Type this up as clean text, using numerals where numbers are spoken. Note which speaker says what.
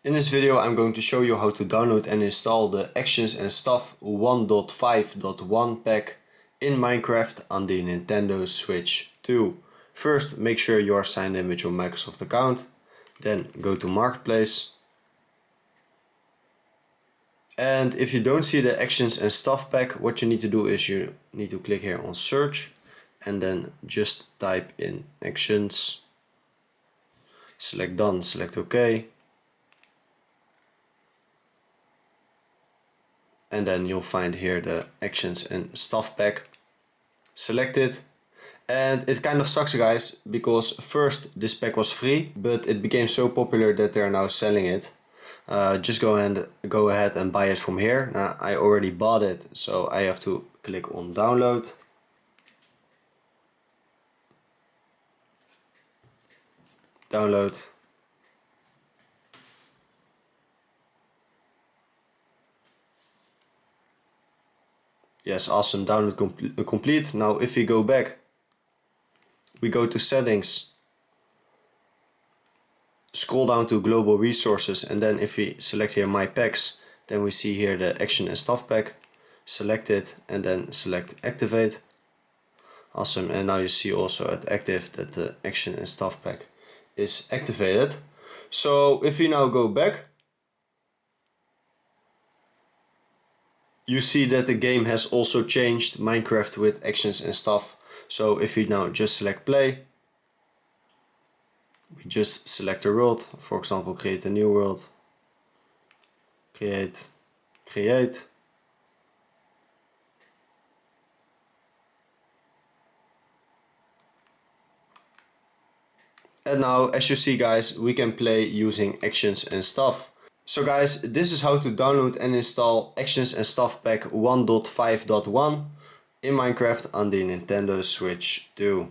Speaker 1: In this video I'm going to show you how to download and install the Actions and Stuff 1.5.1 pack in Minecraft on the Nintendo Switch 2. First, make sure you are signed in with your Microsoft account. Then go to Marketplace. And if you don't see the Actions and Stuff pack, what you need to do is you need to click here on Search and then just type in Actions. Select Done, select OK. And then you'll find here the Actions and Stuff pack. Select it. And it kind of sucks, guys, because first this pack was free, but it became so popular that they're now selling it. Just go ahead and buy it from here. Now I already bought it, so I have to click on download. Download. Yes, awesome, download complete. Now if we go back, we go to settings, scroll down to global resources, and then if we select here my packs, then we see here the Action and Stuff pack. Select it and then select activate. Awesome, and now you see also at active that the Action and Stuff pack is activated. So if we now go back, you see that the game has also changed Minecraft with Actions and Stuff. So if we now just select play, we just select a world, for example create a new world, create. And now, as you see, guys, we can play using Actions and Stuff. So guys, this is how to download and install Actions and Stuff pack 1.5.1 in Minecraft on the Nintendo Switch 2.